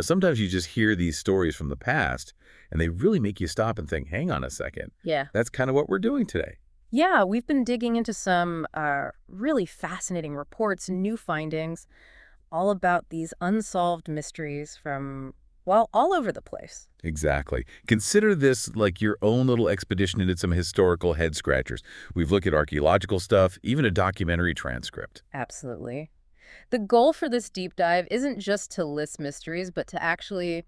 Sometimes you just hear these stories from the past, and they really make you stop and think, hang on a second. Yeah. That's kind of what we're doing today. Yeah, we've been digging into some really fascinating reports, new findings, all about these unsolved mysteries from, well, all over the place. Exactly. Consider this like your own little expedition into some historical head-scratchers. We've looked at archaeological stuff, even a documentary transcript. Absolutely. The goal for this deep dive isn't just to list mysteries, but to actually,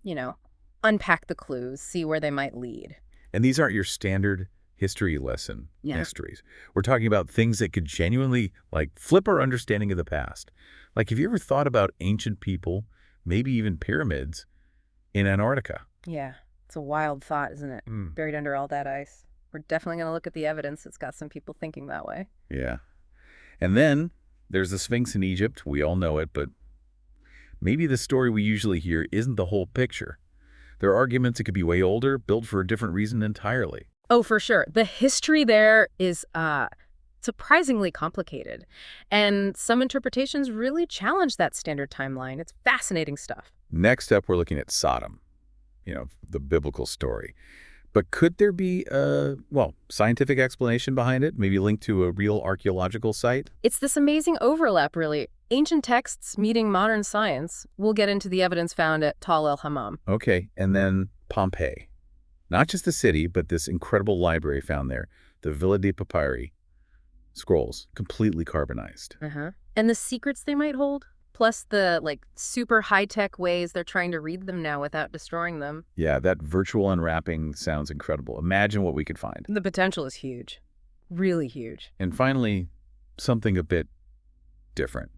you know, unpack the clues, see where they might lead. And these aren't your standard history lesson Yeah. mysteries. We're talking about things that could genuinely, flip our understanding of the past. Like, have you ever thought about ancient people, maybe even pyramids, in Antarctica? Yeah, it's a wild thought, isn't it? Hmm. Buried under all that ice. We're definitely going to look at the evidence that's got some people thinking that way. Yeah. And then there's the Sphinx in Egypt. We all know it, but maybe the story we usually hear isn't the whole picture. There are arguments it could be way older, built for a different reason entirely. Oh, for sure. The history there is surprisingly complicated, and some interpretations really challenge that standard timeline. It's fascinating stuff. Next up, we're looking at Sodom, the biblical story. But could there be scientific explanation behind it, maybe linked to a real archaeological site? It's this amazing overlap, really. Ancient texts meeting modern science. We'll get into the evidence found at Tal el-Hammam. Okay, and then Pompeii. Not just the city, but this incredible library found there, the Villa de Papyri scrolls, completely carbonized. And the secrets they might hold, plus the, super high-tech ways they're trying to read them now without destroying them. Yeah, that virtual unwrapping sounds incredible. Imagine what we could find. The potential is huge. Really huge. And finally, something a bit different.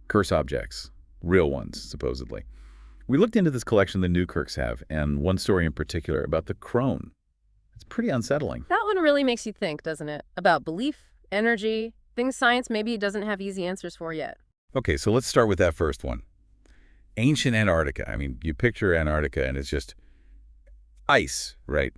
Curse objects. Real ones, supposedly. We looked into this collection the Newkirks have, and one story in particular about the crone. It's pretty unsettling. That one really makes you think, doesn't it? About belief, energy, things science maybe doesn't have easy answers for yet. Okay, so let's start with that first one. Ancient Antarctica. I mean, you picture Antarctica and it's just ice, right?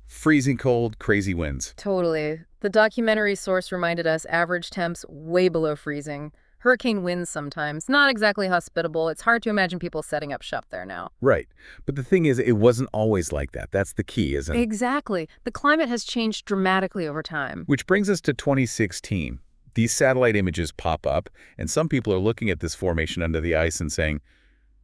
Freezing cold, crazy winds. Totally. The documentary source reminded us average temps way below freezing. Hurricane winds sometimes. Not exactly hospitable. It's hard to imagine people setting up shop there now. Right. But the thing is, it wasn't always like that. That's the key, isn't it? Exactly. The climate has changed dramatically over time. Which brings us to 2016. These satellite images pop up, and some people are looking at this formation under the ice and saying,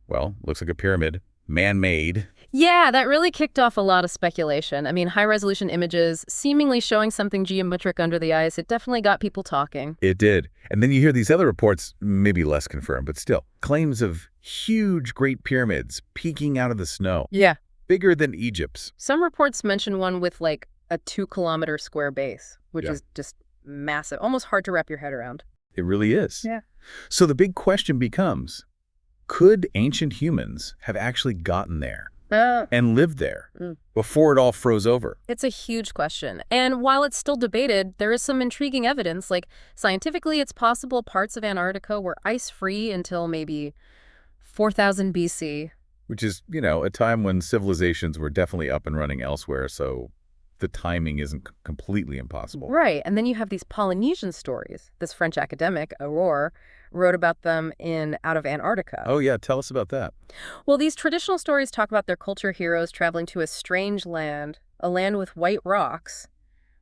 well, looks like a pyramid, man-made. Yeah, that really kicked off a lot of speculation. I mean, high-resolution images seemingly showing something geometric under the ice, it definitely got people talking. It did. And then you hear these other reports, maybe less confirmed, but still, claims of huge Great Pyramids peeking out of the snow. Yeah. Bigger than Egypt's. Some reports mention one with a 2-kilometer square base, which is just massive, almost hard to wrap your head around. It really is. Yeah. So the big question becomes, could ancient humans have actually gotten there and lived there before it all froze over? It's a huge question. And while it's still debated, there is some intriguing evidence. Scientifically, it's possible parts of Antarctica were ice-free until maybe 4000 BC. Which is, a time when civilizations were definitely up and running elsewhere, so the timing isn't completely impossible. Right. And then you have these Polynesian stories. This French academic, Aurore, wrote about them in Out of Antarctica. Oh, yeah. Tell us about that. Well, these traditional stories talk about their culture heroes traveling to a strange land, a land with white rocks,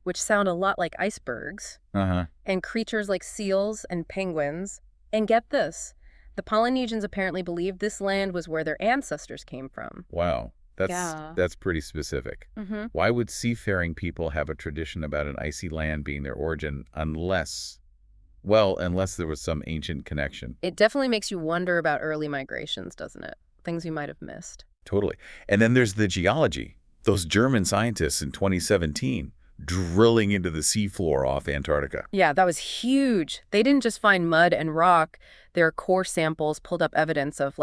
which sound a lot like icebergs, and creatures like seals and penguins. And get this, the Polynesians apparently believed this land was where their ancestors came from. Wow. That's pretty specific. Why would seafaring people have a tradition about an icy land being their origin unless there was some ancient connection? It definitely makes you wonder about early migrations, doesn't it? Things you might have missed. Totally. And then there's the geology. Those German scientists in 2017 drilling into the seafloor off Antarctica. Yeah, that was huge. They didn't just find mud and rock. Their core samples pulled up evidence of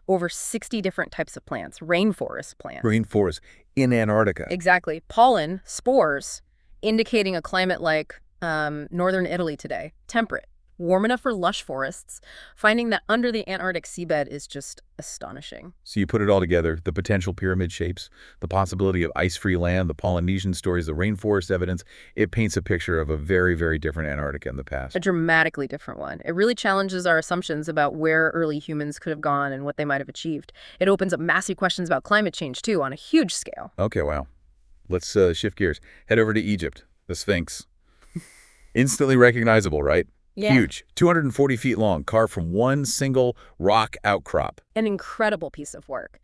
over 60 different types of plants, rainforest plants. Rainforest in Antarctica. Exactly. Pollen, spores, indicating a climate like northern Italy today, temperate. warm enough for lush forests. Finding that under the Antarctic seabed is just astonishing. So you put it all together, the potential pyramid shapes, the possibility of ice-free land, the Polynesian stories, the rainforest evidence. It paints a picture of a very, very different Antarctica in the past. A dramatically different one. It really challenges our assumptions about where early humans could have gone and what they might have achieved. It opens up massive questions about climate change, too, on a huge scale. Okay, wow. Let's shift gears. Head over to Egypt, the Sphinx. Instantly recognizable, right? Yeah. Huge, 240 feet long, carved from one single rock outcrop. An incredible piece of work.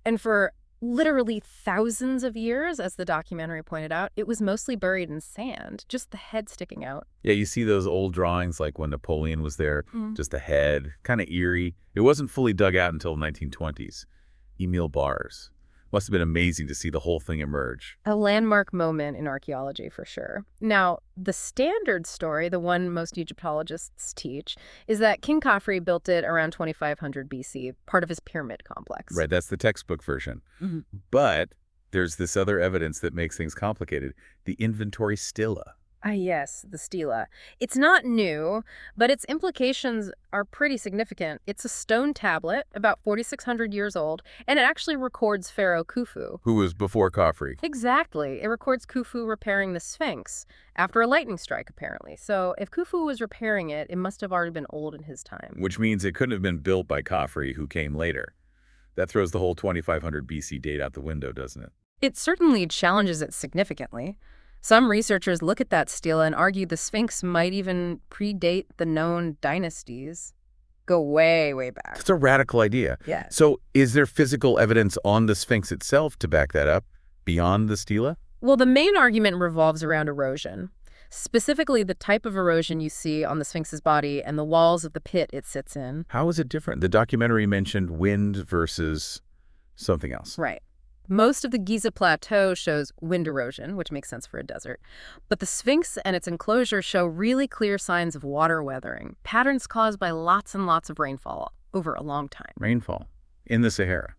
And for literally thousands of years, as the documentary pointed out, it was mostly buried in sand, just the head sticking out. Yeah, you see those old drawings like when Napoleon was there, just the head, kind of eerie. It wasn't fully dug out until the 1920s. Emil Bars. Must have been amazing to see the whole thing emerge. A landmark moment in archaeology, for sure. Now, the standard story, the one most Egyptologists teach, is that King Khafre built it around 2500 BC, part of his pyramid complex. Right, that's the textbook version. But there's this other evidence that makes things complicated, the inventory stela. Ah, yes, the stela. It's not new, but its implications are pretty significant. It's a stone tablet, about 4,600 years old, and it actually records Pharaoh Khufu. Who was before Khafre. Exactly. It records Khufu repairing the Sphinx after a lightning strike, apparently. So if Khufu was repairing it, it must have already been old in his time. Which means it couldn't have been built by Khafre, who came later. That throws the whole 2500 BC date out the window, doesn't it? It certainly challenges it significantly. Some researchers look at that stela and argue the Sphinx might even predate the known dynasties. Go way, way back. That's a radical idea. Yeah. So is there physical evidence on the Sphinx itself to back that up, beyond the stela? Well, the main argument revolves around erosion. Specifically, the type of erosion you see on the Sphinx's body and the walls of the pit it sits in. How is it different? The documentary mentioned wind versus something else. Right. Most of the Giza Plateau shows wind erosion, which makes sense for a desert. But the Sphinx and its enclosure show really clear signs of water weathering, patterns caused by lots and lots of rainfall over a long time. Rainfall in the Sahara.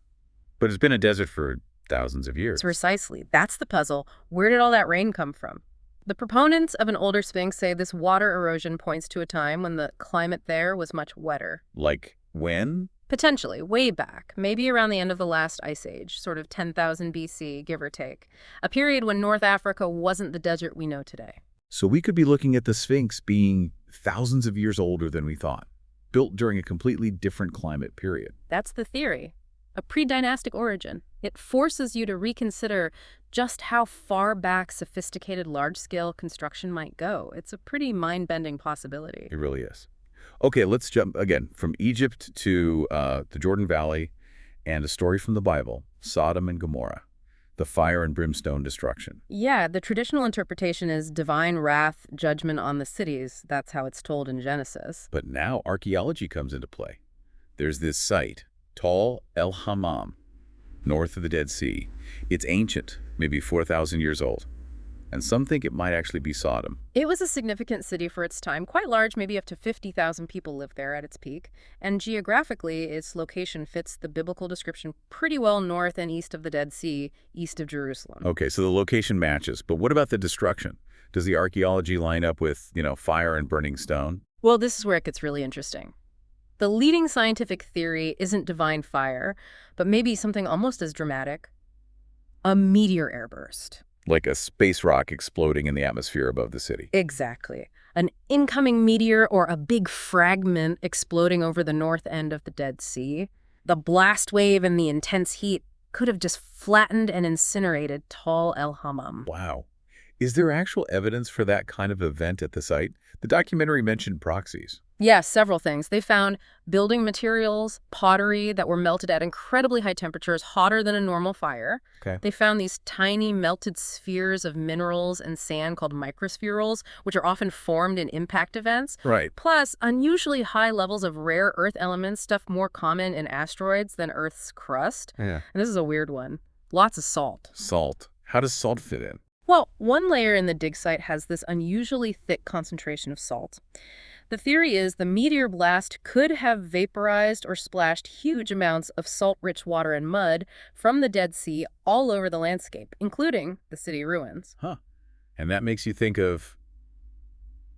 But it's been a desert for thousands of years. Precisely. That's the puzzle. Where did all that rain come from? The proponents of an older Sphinx say this water erosion points to a time when the climate there was much wetter. Like when? Potentially, way back, maybe around the end of the last ice age, sort of 10,000 BC, give or take. A period when North Africa wasn't the desert we know today. So we could be looking at the Sphinx being thousands of years older than we thought, built during a completely different climate period. That's the theory. A pre-dynastic origin. It forces you to reconsider just how far back sophisticated large-scale construction might go. It's a pretty mind-bending possibility. It really is. Okay, let's jump again from Egypt to the Jordan Valley and a story from the Bible, Sodom and Gomorrah, the fire and brimstone destruction. Yeah, the traditional interpretation is divine wrath, judgment on the cities. That's how it's told in Genesis. But now archaeology comes into play. There's this site, Tall el-Hammam, north of the Dead Sea. It's ancient, maybe 4,000 years old. And some think it might actually be Sodom. It was a significant city for its time, quite large, maybe up to 50,000 people lived there at its peak. And geographically, its location fits the biblical description pretty well north and east of the Dead Sea, east of Jerusalem. Okay, so the location matches. But what about the destruction? Does the archaeology line up with, fire and burning stone? Well, this is where it gets really interesting. The leading scientific theory isn't divine fire, but maybe something almost as dramatic. A meteor airburst. Like a space rock exploding in the atmosphere above the city. Exactly. An incoming meteor or a big fragment exploding over the north end of the Dead Sea. The blast wave and the intense heat could have just flattened and incinerated Tall el-Hammam. Wow. Is there actual evidence for that kind of event at the site? The documentary mentioned proxies. Yeah, several things. They found building materials, pottery that were melted at incredibly high temperatures, hotter than a normal fire. Okay. They found these tiny melted spheres of minerals and sand called microspherules, which are often formed in impact events. Right. Plus, unusually high levels of rare Earth elements, stuff more common in asteroids than Earth's crust. Yeah. And this is a weird one. Lots of salt. Salt. How does salt fit in? Well, one layer in the dig site has this unusually thick concentration of salt. The theory is the meteor blast could have vaporized or splashed huge amounts of salt-rich water and mud from the Dead Sea all over the landscape, including the city ruins. Huh. And that makes you think of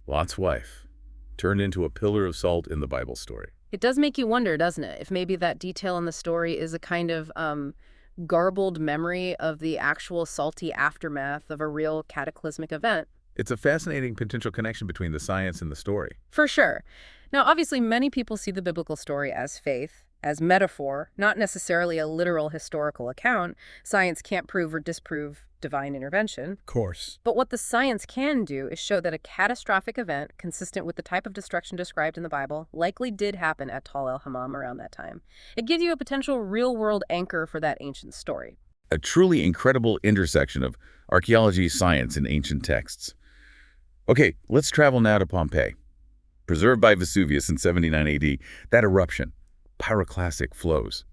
Lot's wife, turned into a pillar of salt in the Bible story. It does make you wonder, doesn't it, if maybe that detail in the story is a kind of garbled memory of the actual salty aftermath of a real cataclysmic event. It's a fascinating potential connection between the science and the story. For sure. Now, obviously, many people see the biblical story as faith, as metaphor, not necessarily a literal historical account. Science can't prove or disprove divine intervention. Of course. But what the science can do is show that a catastrophic event consistent with the type of destruction described in the Bible likely did happen at el-Hammam around that time. It gives you a potential real-world anchor for that ancient story. A truly incredible intersection of archaeology, science, and ancient texts. Okay, let's travel now to Pompeii. Preserved by Vesuvius in 79 AD, that eruption, pyroclastic flows.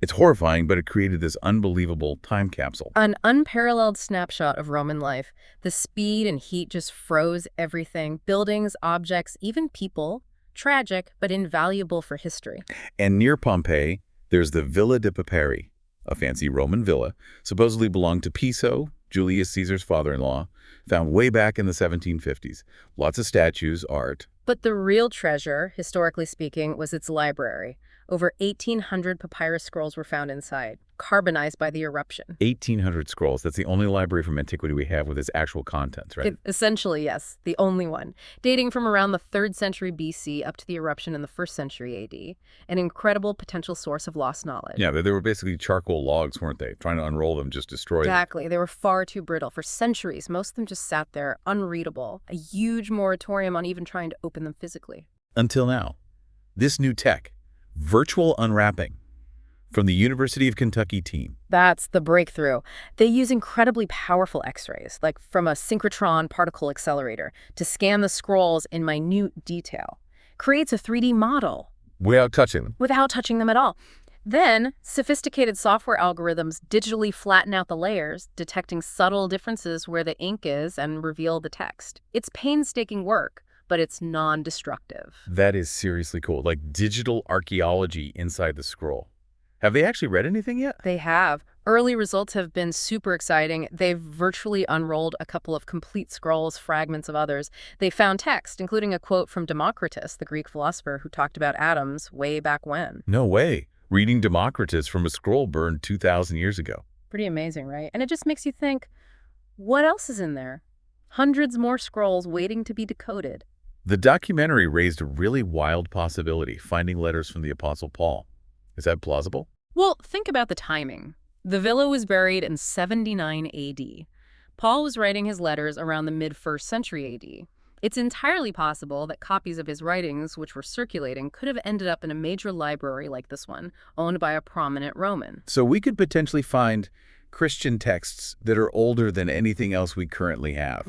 It's horrifying, but it created this unbelievable time capsule. An unparalleled snapshot of Roman life. The speed and heat just froze everything. Buildings, objects, even people. Tragic, but invaluable for history. And near Pompeii, there's the Villa de Papyri, a fancy Roman villa, supposedly belonged to Piso, Julius Caesar's father-in-law, found way back in the 1750s. Lots of statues, art. But the real treasure, historically speaking, was its library. Over 1,800 papyrus scrolls were found inside, carbonized by the eruption. 1,800 scrolls. That's the only library from antiquity we have with its actual contents, right? Essentially, yes, the only one. Dating from around the 3rd century BC up to the eruption in the 1st century AD. An incredible potential source of lost knowledge. Yeah, they were basically charcoal logs, weren't they? Trying to unroll them just destroyed them. Exactly. They were far too brittle. For centuries, most of them just sat there, unreadable. A huge moratorium on even trying to open them physically. Until now. This new tech, virtual unwrapping, from the University of Kentucky team. That's the breakthrough. They use incredibly powerful X-rays, like from a synchrotron particle accelerator, to scan the scrolls in minute detail. Creates a 3D model. Without touching them. Without touching them at all. Then, sophisticated software algorithms digitally flatten out the layers, detecting subtle differences where the ink is and reveal the text. It's painstaking work, but it's non-destructive. That is seriously cool. Like digital archaeology inside the scroll. Have they actually read anything yet? They have. Early results have been super exciting. They've virtually unrolled a couple of complete scrolls, fragments of others. They found text, including a quote from Democritus, the Greek philosopher who talked about atoms way back when. No way. Reading Democritus from a scroll burned 2,000 years ago. Pretty amazing, right? And it just makes you think, what else is in there? Hundreds more scrolls waiting to be decoded. The documentary raised a really wild possibility, finding letters from the Apostle Paul. Is that plausible? Well, think about the timing. The villa was buried in 79 AD. Paul was writing his letters around the mid-1st century AD. It's entirely possible that copies of his writings, which were circulating, could have ended up in a major library like this one, owned by a prominent Roman. So we could potentially find Christian texts that are older than anything else we currently have,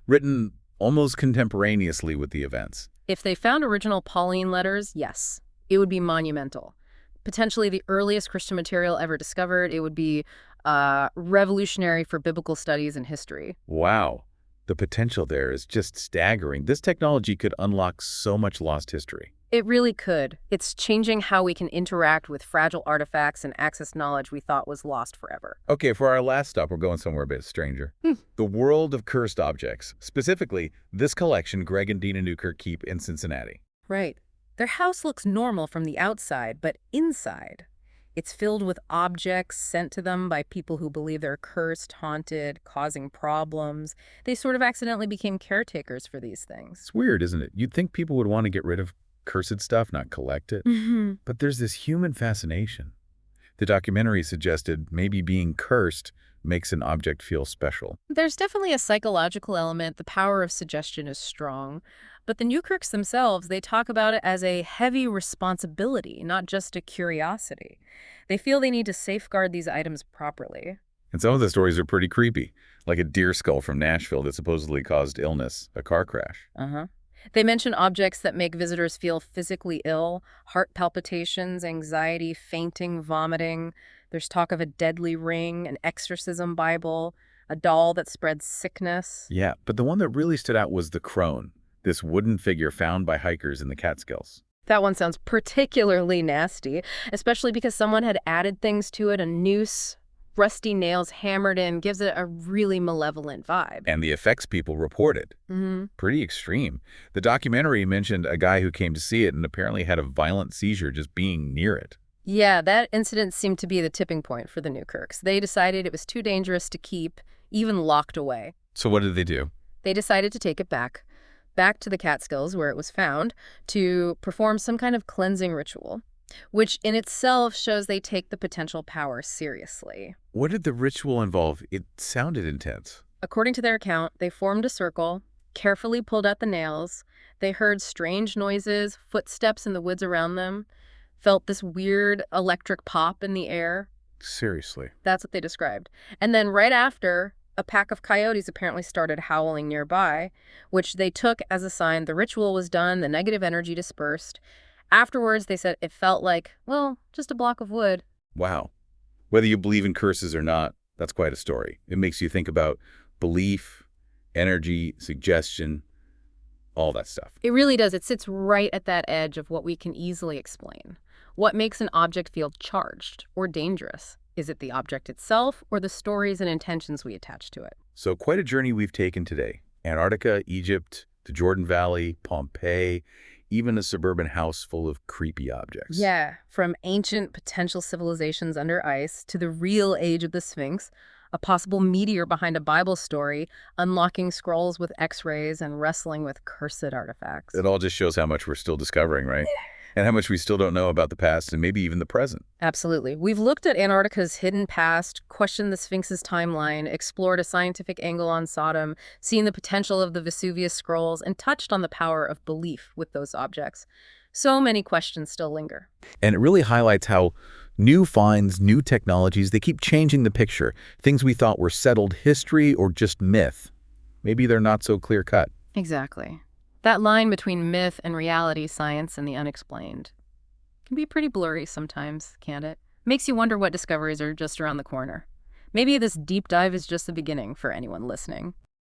written almost contemporaneously with the events. If they found original Pauline letters, yes, it would be monumental. Potentially the earliest Christian material ever discovered. It would be revolutionary for biblical studies and history. Wow. The potential there is just staggering. This technology could unlock so much lost history. It really could. It's changing how we can interact with fragile artifacts and access knowledge we thought was lost forever. Okay, for our last stop, we're going somewhere a bit stranger. The world of cursed objects. Specifically, this collection Greg and Dina Newkirk keep in Cincinnati. Right. Their house looks normal from the outside, but inside, it's filled with objects sent to them by people who believe they're cursed, haunted, causing problems. They sort of accidentally became caretakers for these things. It's weird, isn't it? You'd think people would want to get rid of cursed stuff, not collect it. But there's this human fascination. The documentary suggested maybe being cursed makes an object feel special. There's definitely a psychological element. The power of suggestion is strong. But the Newkirks themselves, they talk about it as a heavy responsibility, not just a curiosity. They feel they need to safeguard these items properly. And some of the stories are pretty creepy, like a deer skull from Nashville that supposedly caused illness, a car crash. They mention objects that make visitors feel physically ill, heart palpitations, anxiety, fainting, vomiting. There's talk of a deadly ring, an exorcism Bible, a doll that spreads sickness. Yeah, but the one that really stood out was the crone, this wooden figure found by hikers in the Catskills. That one sounds particularly nasty, especially because someone had added things to it, a noose, rusty nails hammered in gives it a really malevolent vibe. And the effects people reported. Pretty extreme. The documentary mentioned a guy who came to see it and apparently had a violent seizure just being near it. Yeah, that incident seemed to be the tipping point for the Newkirks. They decided it was too dangerous to keep, even locked away. So what did they do? They decided to take it back to the Catskills where it was found, to perform some kind of cleansing ritual, which in itself shows they take the potential power seriously. What did the ritual involve? It sounded intense. According to their account, they formed a circle, carefully pulled out the nails. They heard strange noises, footsteps in the woods around them, felt this weird electric pop in the air. Seriously. That's what they described. And then right after, a pack of coyotes apparently started howling nearby, which they took as a sign the ritual was done, the negative energy dispersed. Afterwards, they said it felt like, well, just a block of wood. Wow. Whether you believe in curses or not, that's quite a story. It makes you think about belief, energy, suggestion, all that stuff. It really does. It sits right at that edge of what we can easily explain. What makes an object feel charged or dangerous? Is it the object itself or the stories and intentions we attach to it? So quite a journey we've taken today. Antarctica, Egypt, the Jordan Valley, Pompeii, even a suburban house full of creepy objects. Yeah, from ancient potential civilizations under ice to the real age of the Sphinx, a possible meteor behind a Bible story, unlocking scrolls with X-rays and wrestling with cursed artifacts. It all just shows how much we're still discovering, right? And how much we still don't know about the past and maybe even the present. Absolutely. We've looked at Antarctica's hidden past, questioned the Sphinx's timeline, explored a scientific angle on Sodom, seen the potential of the Vesuvius scrolls, and touched on the power of belief with those objects. So many questions still linger. And it really highlights how new finds, new technologies, they keep changing the picture. Things we thought were settled history or just myth. Maybe they're not so clear-cut. Exactly. That line between myth and reality, science and the unexplained, can be pretty blurry sometimes, can't it? Makes you wonder what discoveries are just around the corner. Maybe this deep dive is just the beginning for anyone listening.